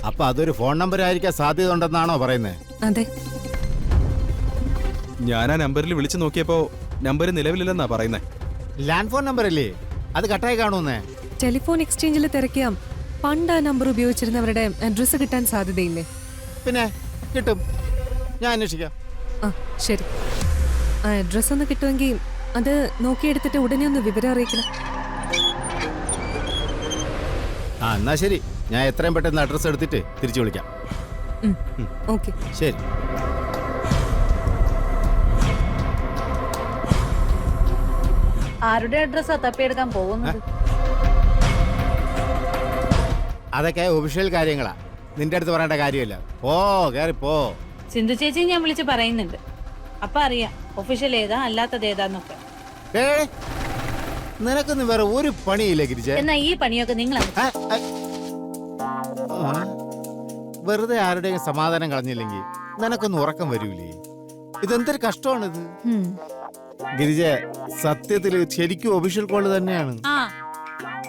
അപ്പൊ അതൊരു phone number ആയിരിക്കാൻ സാധ്യത ഉണ്ടെന്നാണോ പറയുന്നത്? അതെ. ഞാൻ ആ നമ്പറിൽ വിളിച്ചു നോക്കിയപ്പോ നമ്പർ നിലവിലില്ലെന്നാ പറയുന്നത്. ലാൻഡ് ഫോൺ നമ്പർ അല്ലേ? അത് കട്ടായി കാണുന്നേ. ടെലിഫോൺ എക്സ്ചേഞ്ചിൽ തിരക്കിയാം പണ്ട് ആ നമ്പർ ഉപയോഗിച്ചിരുന്നവരുടെ അഡ്രസ്സ് കിട്ടാൻ സാധ്യതയില്ലേ? പിന്നെ കിട്ടും, ഞാൻ അന്വേഷിക്കാം. ആ ശരി, ആ അഡ്രസ്സ് ഒന്ന് കിട്ടുമെങ്കിൽ അത് നോക്കിയെടുത്തിട്ട് ഉടനെ ഒന്ന് വിവരം അറിയിക്കണം. ആ എന്നാ ശരി, ഞാൻ എത്രയും പെട്ടെന്ന് അഡ്രസ്സ് എടുത്തിട്ട് തിരിച്ചു വിളിക്കാം. ഓക്കെ ശരി. ആരുടെ അഡ്രസ്സാ തപ്പിയെടുക്കാൻ പോകുന്നത്? അതൊക്കെ ഒഫീഷ്യൽ കാര്യങ്ങളാ, നിന്റെ അടുത്ത് പറയേണ്ട കാര്യമില്ല. പോ, കേറി പോ. സിന്ധു ചേച്ചി ഞാൻ വിളിച്ച് പറയുന്നുണ്ട്, അപ്പൊ അറിയാം ഒഫീഷ്യൽ ഏതാ അല്ലാത്തത് ഏതാന്നൊക്കെ. നിനക്കൊന്നും വേറെ ഒരു പണിയില്ല ഗിരിജ. എന്നാ ഈ പണിയൊക്കെ നിങ്ങൾ വെറുതെ ആരുടെയും സമാധാനം കളഞ്ഞില്ലെങ്കിൽ നിനക്കൊന്നും ഉറക്കം വരൂലേ? ഇതെന്തൊരു കഷ്ടമാണിത് ഗിരിജ. സത്യത്തില് ശരിക്കും ഒഫീഷ്യൽ കോള് തന്നെയാണ്.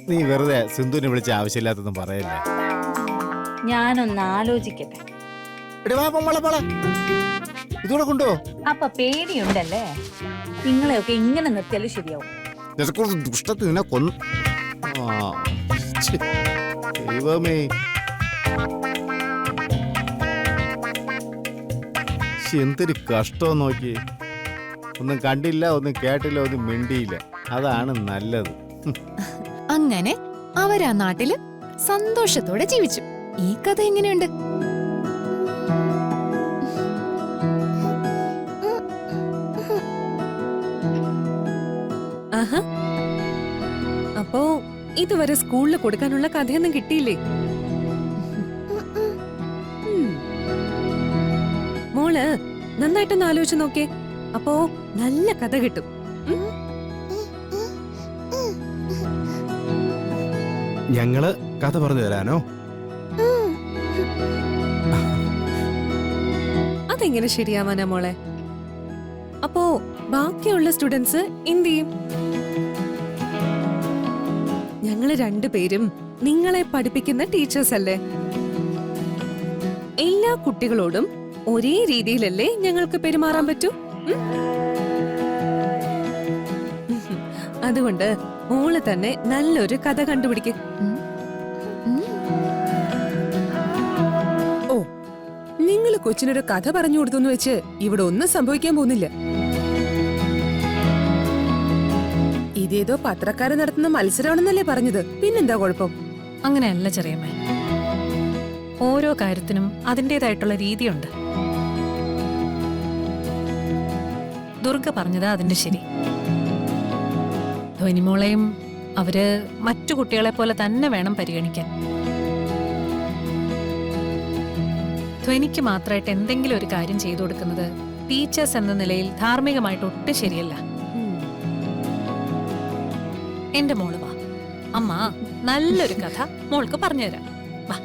നീ വെറുതെ സിന്ധുവിനെ വിളിച്ച ആവശ്യമില്ലാത്തതും പറയല്ലേ. ഞാനൊന്ന് ആലോചിക്കട്ടെ. ഇതൂടെ കൊണ്ടോ. അപ്പൊ പേടിയുണ്ടല്ലേ? നിങ്ങളെയൊക്കെ ഇങ്ങനെ നിർത്തിയാലും ശരിയാവും. ദുഷ്ടത്തിൽ നിന്നെ കൊന്നു. ദൈവമേ, എന്തൊരു കഷ്ടം നോക്കി. ഒന്നും കണ്ടില്ല, ഒന്നും കേട്ടില്ല, ഒന്നും മിണ്ടിയില്ല. അതാണ് നല്ലത്. അങ്ങനെ അവരാ നാട്ടില് സന്തോഷത്തോടെ ജീവിച്ചു. ഈ കഥ എങ്ങനെയുണ്ട്? ആഹാ, അപ്പോ ഇതുവരെ സ്കൂളിൽ കൊടുക്കാനുള്ള കഥയൊന്നും കിട്ടിയില്ലേ? മോള് നന്നായിട്ടൊന്ന് ആലോചിച്ച് നോക്കേ, അപ്പോ നല്ല കഥ കിട്ടും. ഞങ്ങള് കഥ പറഞ്ഞു തരാനോ? അതെങ്ങനെ ശരിയാവാനാ മോളെ? അപ്പോ ബാക്കിയുള്ള സ്റ്റുഡൻസ് എന്ത് ചെയ്യും? ഞങ്ങള് രണ്ടുപേരും നിങ്ങളെ പഠിപ്പിക്കുന്ന ടീച്ചേഴ്സ് അല്ലേ? എല്ലാ കുട്ടികളോടും ഒരേ രീതിയിലല്ലേ ഞങ്ങൾക്ക് പെരുമാറാൻ പറ്റൂ? അതുകൊണ്ട് മോള് തന്നെ നല്ലൊരു കഥ കണ്ടുപിടിക്കും. ഓ, നിങ്ങൾ കൊച്ചിനൊരു കഥ പറഞ്ഞു കൊടുത്തു വെച്ച് ഇവിടെ ഒന്നും സംഭവിക്കാൻ പോകുന്നില്ല. ഇതേതോ പത്രക്കാരൻ നടത്തുന്ന മത്സരമാണെന്നല്ലേ പറഞ്ഞത്? പിന്നെന്താ കുഴപ്പം? അങ്ങനെയല്ല ചെറിയമ്മേ, ഓരോ കാര്യത്തിനും അതിൻ്റെതായിട്ടുള്ള രീതിയുണ്ട്. ദുർഗ പറഞ്ഞത് അതിന്റെ ശരി. ധ്വനിമോളെയും അവര് മറ്റു കുട്ടികളെ പോലെ തന്നെ വേണം പരിഗണിക്കാൻ. ധ്വനിക്ക് മാത്രമായിട്ട് എന്തെങ്കിലും ഒരു കാര്യം ചെയ്തു കൊടുക്കുന്നത് ടീച്ചേഴ്സ് എന്ന നിലയിൽ ധാർമ്മികമായിട്ട് ഒട്ടും ശരിയല്ല. എന്റെ മോള് വാ, അമ്മ നല്ലൊരു കഥ മോൾക്ക് പറഞ്ഞുതരാം. വാ.